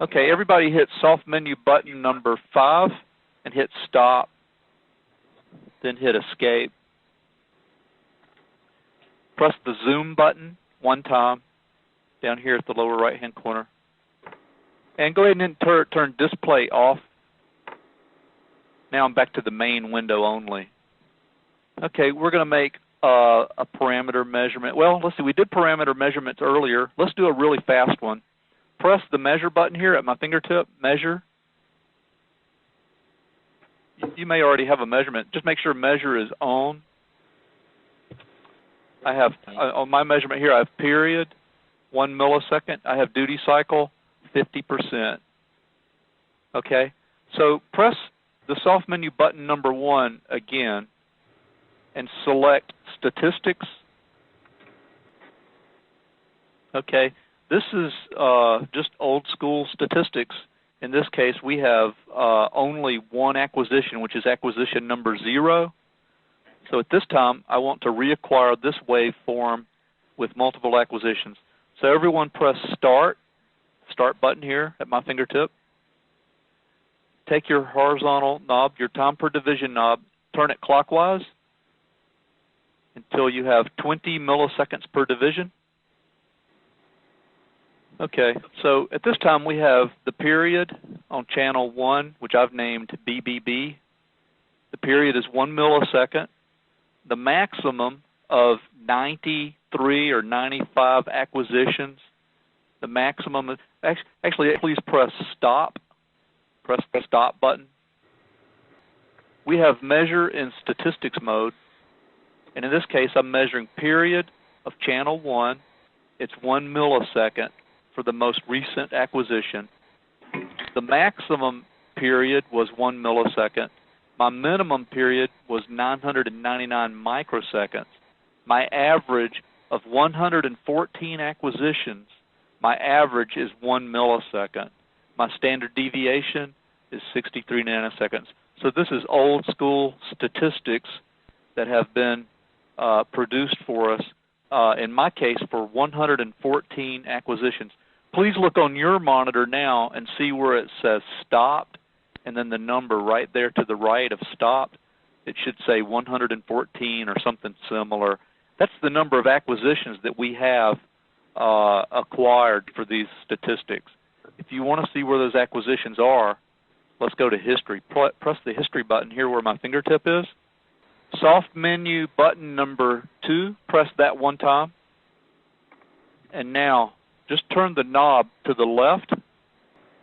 Okay, everybody hit soft menu button number 5 and hit stop, then hit escape. Press the zoom button one time down here at the lower right hand corner. And go ahead and turn display off. Now I'm back to the main window only. Okay, we're going to make a parameter measurement. Well, let's see, we did parameter measurements earlier. Let's do a really fast one. Press the measure button here at my fingertip, measure. You may already have a measurement. Just make sure measure is on. I have, on my measurement here, I have period, 1 millisecond. I have duty cycle, 50%. Okay, so press the soft menu button number 1 again and select statistics. Okay, this is just old school statistics. In this case, we have only one acquisition, which is acquisition number 0. So at this time, I want to reacquire this waveform with multiple acquisitions. So everyone press start button here at my fingertip. Take your horizontal knob, your time per division knob, turn it clockwise until you have 20 milliseconds per division. Okay, so at this time we have the period on channel 1, which I've named BBB. The period is 1 millisecond. The maximum of 93 or 95 acquisitions, the maximum is, actually please press stop. Press the stop button. We have measure in statistics mode, and in this case I'm measuring period of channel 1. It's 1 millisecond for the most recent acquisition. The maximum period was 1 millisecond. My minimum period was 999 microseconds. My average of 114 acquisitions, my average is 1 millisecond. My standard deviation is 63 nanoseconds. So this is old school statistics that have been produced for us, in my case, for 114 acquisitions. Please look on your monitor now and see where it says stopped, and then the number right there to the right of stopped. It should say 114 or something similar. That's the number of acquisitions that we have acquired for these statistics. If you want to see where those acquisitions are, let's go to history. Press the history button here where my fingertip is. Soft menu button number 2, press that one time. And now just turn the knob to the left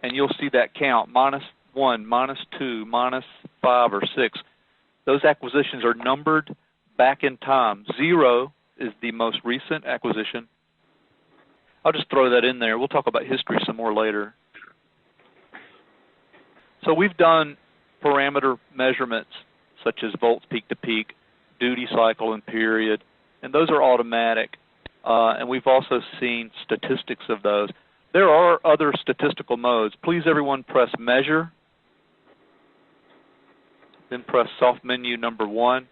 and you'll see that count, -1, -2, -5, or 6. Those acquisitions are numbered back in time. 0 is the most recent acquisition. I'll just throw that in there. We'll talk about history some more later. So we've done parameter measurements such as volts peak to peak, duty cycle, and period, and those are automatic. And we've also seen statistics of those. There are other statistical modes. Please, everyone, press measure, then press soft menu number 1.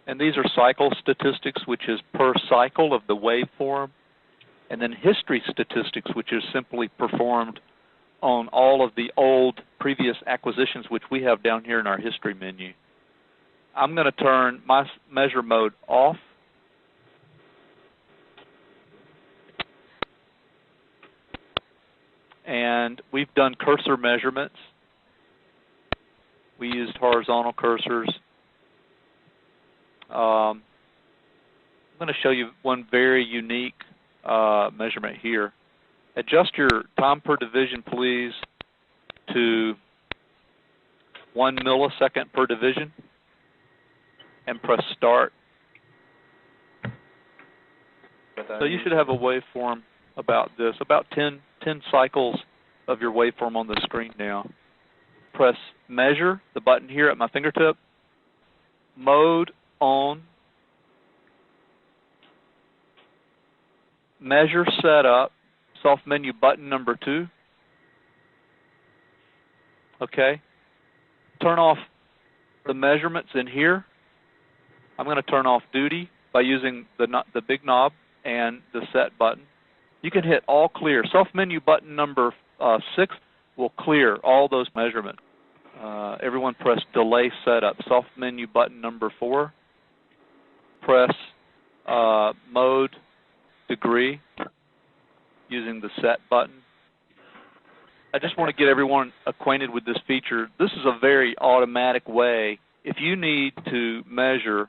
And these are cycle statistics, which is per cycle of the waveform. And then history statistics, which is simply performed on all of the old previous acquisitions, which we have down here in our history menu. I'm going to turn my measure mode off. And we've done cursor measurements. We used horizontal cursors. I'm going to show you one very unique measurement here. Adjust your time per division, please, to 1 millisecond per division, and press start. So you should have a waveform about this, about 10 cycles of your waveform on the screen now. Press measure, the button here at my fingertip, mode on, measure setup, soft menu button number 2. Okay. Turn off the measurements in here. I'm going to turn off duty by using the big knob and the set button. You can hit all clear. Soft menu button number 6. will clear all those measurements. Everyone press Delay Setup. Soft menu button number 4. Press Mode Degree using the Set button. I just want to get everyone acquainted with this feature. This is a very automatic way. If you need to measure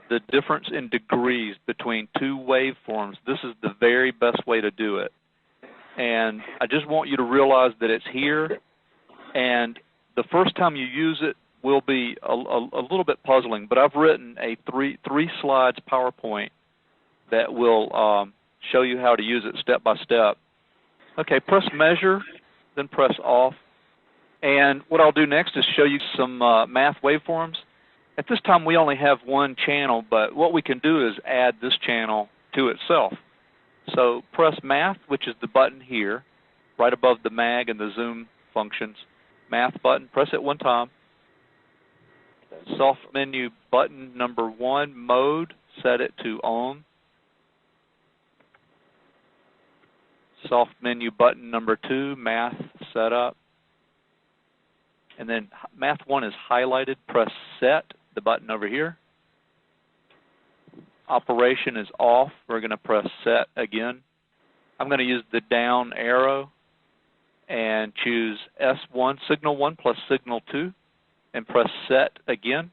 the difference in degrees between two waveforms, this is the very best way to do it. And I just want you to realize that it's here, and the first time you use it will be a little bit puzzling, but I've written a three slides PowerPoint that will show you how to use it step by step. Okay, press Measure, then press Off. And what I'll do next is show you some math waveforms. At this time, we only have one channel, but what we can do is add this channel to itself. So press Math, which is the button here, right above the mag and the zoom functions. Math button, press it one time. Soft menu button number 1, Mode, set it to On. Soft menu button number 2, Math Setup. And then Math 1 is highlighted. Press Set, the button over here. Operation is off. We're going to press Set again. I'm going to use the down arrow and choose S1, Signal 1 plus Signal 2, and press Set again.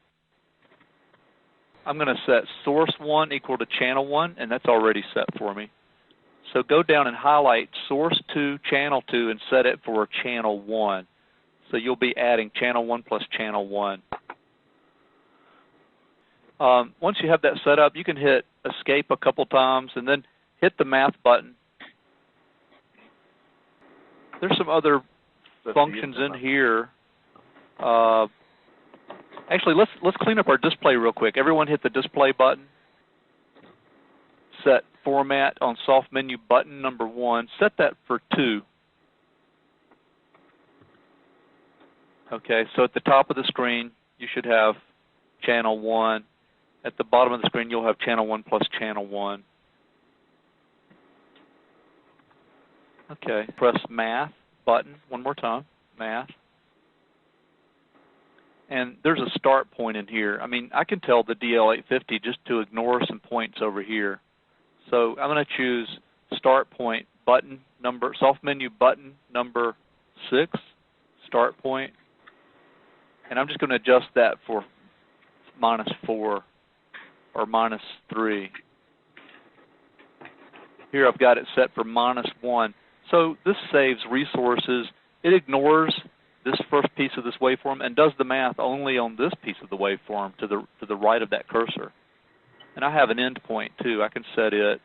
I'm going to set Source 1 equal to Channel 1, and that's already set for me. So go down and highlight Source 2, Channel 2, and set it for Channel 1. So you'll be adding Channel 1 plus Channel 1. Once you have that set up, you can hit Escape a couple times and then hit the Math button. There's some other functions in here. Actually, let's clean up our display real quick. Everyone hit the Display button. Set Format on soft menu button number 1. Set that for 2. Okay, so at the top of the screen, you should have Channel 1. At the bottom of the screen, you'll have Channel 1 plus Channel 1. Okay, press Math button one more time, Math. And there's a start point in here. I mean, I can tell the DL850 just to ignore some points over here. So I'm going to choose Start Point button number, soft menu button number 6, Start Point. And I'm just going to adjust that for -4 or -3. Here I've got it set for -1. So this saves resources. It ignores this first piece of this waveform and does the math only on this piece of the waveform to the right of that cursor. And I have an end point too. I can set it.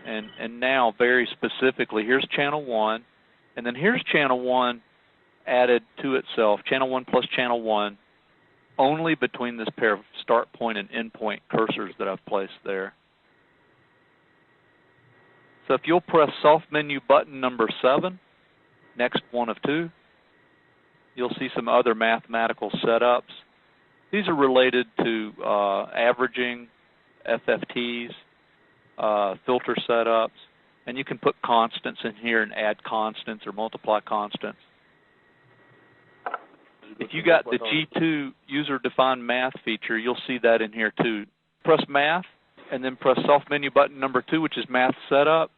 And now very specifically, here's Channel 1, and then here's Channel 1 added to itself, Channel 1 plus Channel 1, only between this pair of start point and end point cursors that I've placed there. So if you'll press soft menu button number 7, next one of 2, you'll see some other mathematical setups. These are related to averaging, FFTs, filter setups, and you can put constants in here and add constants or multiply constants. If you got the G2 user-defined math feature, you'll see that in here too. Press Math, and then press soft menu button number 2, which is Math Setup.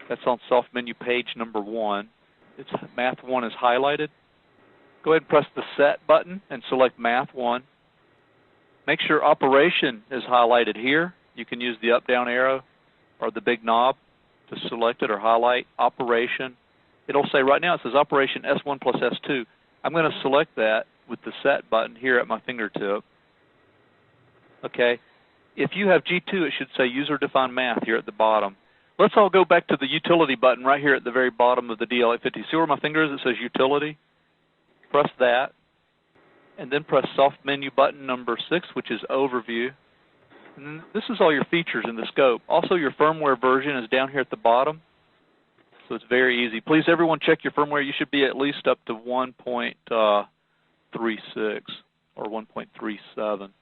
That's on soft menu page number 1. It's Math 1 is highlighted. Go ahead and press the Set button and select Math 1. Make sure Operation is highlighted here. You can use the up-down arrow or the big knob to select it or highlight Operation. It'll say right now it says Operation S1 plus S2. I'm going to select that with the Set button here at my fingertip. Okay. If you have G2, it should say User-Defined Math here at the bottom. Let's all go back to the Utility button right here at the very bottom of the DL850. See where my finger is? It says Utility. Press that, and then press soft menu button number 6, which is Overview. And this is all your features in the scope. Also, your firmware version is down here at the bottom, so it's very easy. Please, everyone, check your firmware. You should be at least up to 1.36 or 1.37.